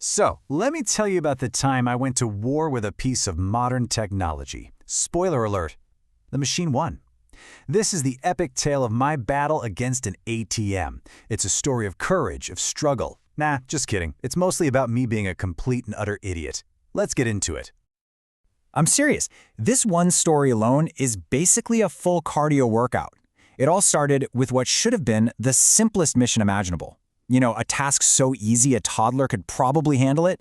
So, let me tell you about the time I went to war with a piece of modern technology. Spoiler alert, the machine won. This is the epic tale of my battle against an ATM. It's a story of courage, of struggle. Nah, just kidding. It's mostly about me being a complete and utter idiot. Let's get into it. I'm serious. This one story alone is basically a full cardio workout. It all started with what should have been the simplest mission imaginable. A task so easy a toddler could probably handle it.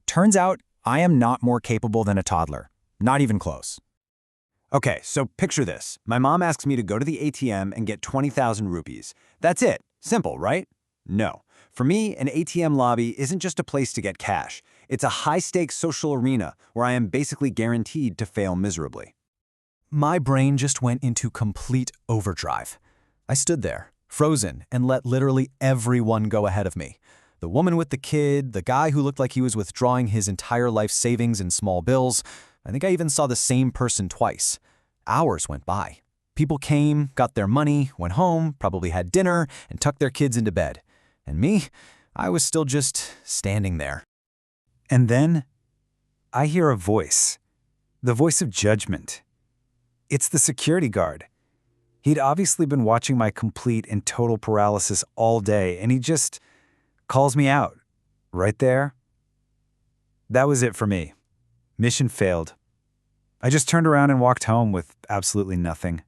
Turns out I am not more capable than a toddler. Not even close. Okay, so picture this. My mom asks me to go to the ATM and get 20,000 rupees. That's it. Simple, right? No. For me, an ATM lobby isn't just a place to get cash. It's a high-stakes social arena where I am basically guaranteed to fail miserably. My brain just went into complete overdrive. I stood there, frozen, and let literally everyone go ahead of me. The woman with the kid, the guy who looked like he was withdrawing his entire life savings in small bills. I think I even saw the same person twice. Hours went by. People came, got their money, went home, probably had dinner, and tucked their kids into bed. And me, I was still just standing there. And then, I hear a voice. The voice of judgment. It's the security guard. He'd obviously been watching my complete and total paralysis all day, and he just calls me out. Right there. That was it for me. Mission failed. I just turned around and walked home with absolutely nothing.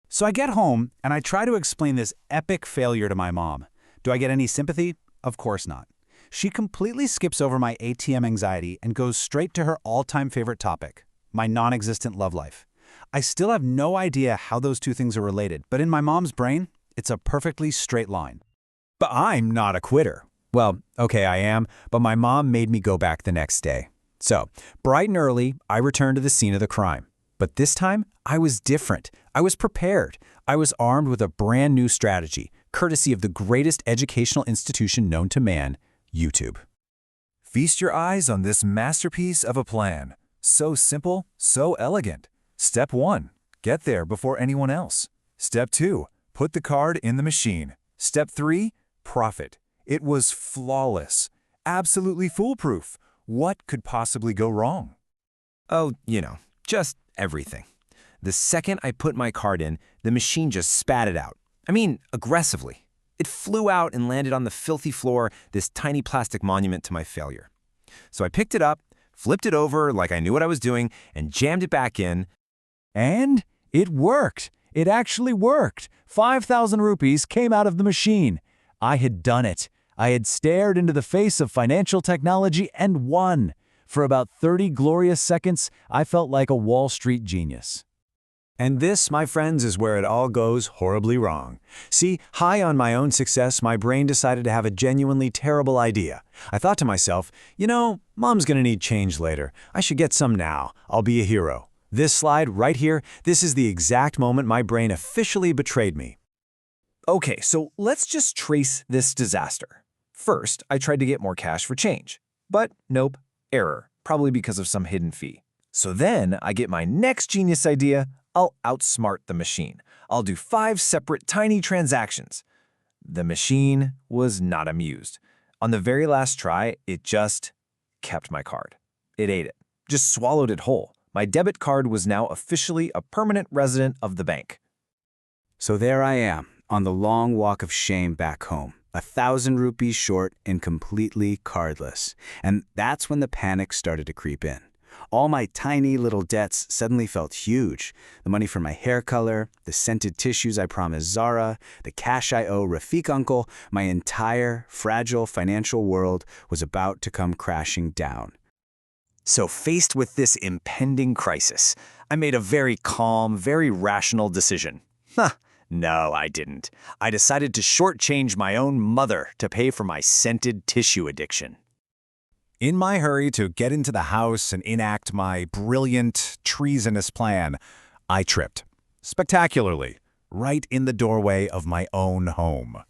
So I get home, and I try to explain this epic failure to my mom. Do I get any sympathy? Of course not. She completely skips over my ATM anxiety and goes straight to her all-time favorite topic, my non-existent love life. I still have no idea how those two things are related, but in my mom's brain, it's a perfectly straight line. But I'm not a quitter. Well, okay, I am, but my mom made me go back the next day. So, bright and early, I returned to the scene of the crime. But this time, I was different. I was prepared. I was armed with a brand new strategy, courtesy of the greatest educational institution known to man, YouTube. Feast your eyes on this masterpiece of a plan. So simple, so elegant. Step 1. Get there before anyone else. Step 2. Put the card in the machine. Step 3. Profit. It was flawless. Absolutely foolproof. What could possibly go wrong? Oh, just everything. The second I put my card in, the machine just spat it out. I mean, aggressively. It flew out and landed on the filthy floor, this tiny plastic monument to my failure. So I picked it up, flipped it over like I knew what I was doing, and jammed it back in. And it worked. It actually worked. 5,000 rupees came out of the machine. I had done it. I had stared into the face of financial technology and won. For about 30 glorious seconds, I felt like a Wall Street genius. And this, my friends, is where it all goes horribly wrong. See, high on my own success, my brain decided to have a genuinely terrible idea. I thought to myself, Mom's gonna need change later. I should get some now. I'll be a hero. This slide right here, this is the exact moment my brain officially betrayed me. Okay, so let's just trace this disaster. First, I tried to get more cash for change. But nope, error, probably because of some hidden fee. So then I get my next genius idea. I'll outsmart the machine. I'll do 5 separate tiny transactions. The machine was not amused. On the very last try, it just kept my card. It ate it, just swallowed it whole. My debit card was now officially a permanent resident of the bank. So there I am, on the long walk of shame back home, 1,000 rupees short and completely cardless. And that's when the panic started to creep in. All my tiny little debts suddenly felt huge. The money for my hair color, the scented tissues I promised Zara, the cash I owe Rafiq uncle, my entire fragile financial world was about to come crashing down. So faced with this impending crisis, I made a very calm, very rational decision. No, I didn't. I decided to shortchange my own mother to pay for my scented tissue addiction. In my hurry to get into the house and enact my brilliant, treasonous plan, I tripped, spectacularly, right in the doorway of my own home.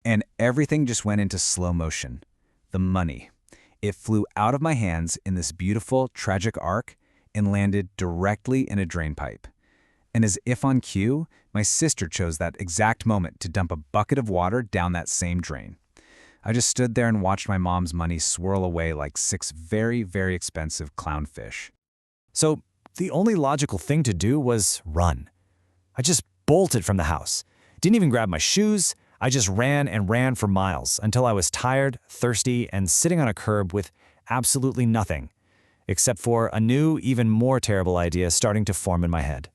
And everything just went into slow motion. The money. It flew out of my hands in this beautiful, tragic arc and landed directly in a drain pipe. And as if on cue, my sister chose that exact moment to dump a bucket of water down that same drain. I just stood there and watched my mom's money swirl away like 6 very, very expensive clownfish. So the only logical thing to do was run. I just bolted from the house. Didn't even grab my shoes. I just ran and ran for miles until I was tired, thirsty, and sitting on a curb with absolutely nothing, except for a new, even more terrible idea starting to form in my head.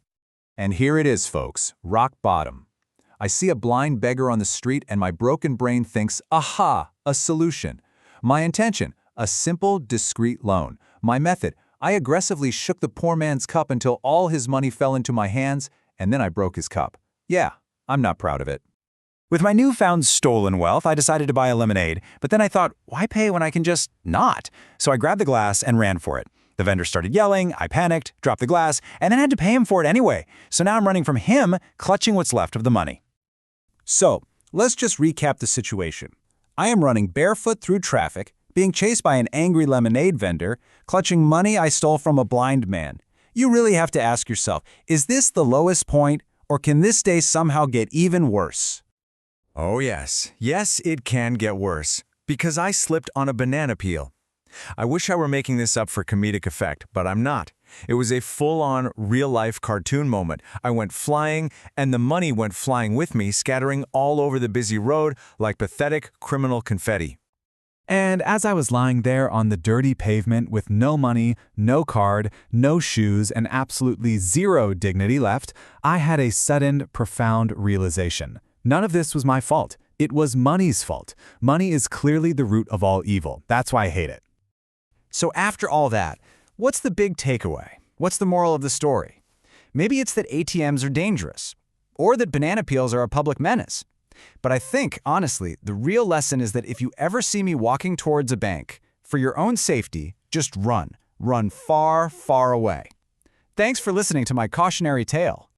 And here it is, folks, rock bottom. I see a blind beggar on the street and my broken brain thinks, aha, a solution. My intention, a simple, discreet loan. My method, I aggressively shook the poor man's cup until all his money fell into my hands, and then I broke his cup. Yeah, I'm not proud of it. With my newfound stolen wealth, I decided to buy a lemonade, but then I thought, why pay when I can just not? So I grabbed the glass and ran for it. The vendor started yelling, I panicked, dropped the glass, and then had to pay him for it anyway. So now I'm running from him, clutching what's left of the money. So, let's just recap the situation. I am running barefoot through traffic, being chased by an angry lemonade vendor, clutching money I stole from a blind man. You really have to ask yourself, is this the lowest point, or can this day somehow get even worse? Oh yes, yes it can get worse, because I slipped on a banana peel. I wish I were making this up for comedic effect, but I'm not. It was a full-on, real-life cartoon moment. I went flying, and the money went flying with me, scattering all over the busy road like pathetic criminal confetti. And as I was lying there on the dirty pavement with no money, no card, no shoes, and absolutely zero dignity left, I had a sudden, profound realization. None of this was my fault. It was money's fault. Money is clearly the root of all evil. That's why I hate it. So after all that, what's the big takeaway? What's the moral of the story? Maybe it's that ATMs are dangerous, or that banana peels are a public menace. But I think, honestly, the real lesson is that if you ever see me walking towards a bank, for your own safety, just run. Run far, far away. Thanks for listening to my cautionary tale.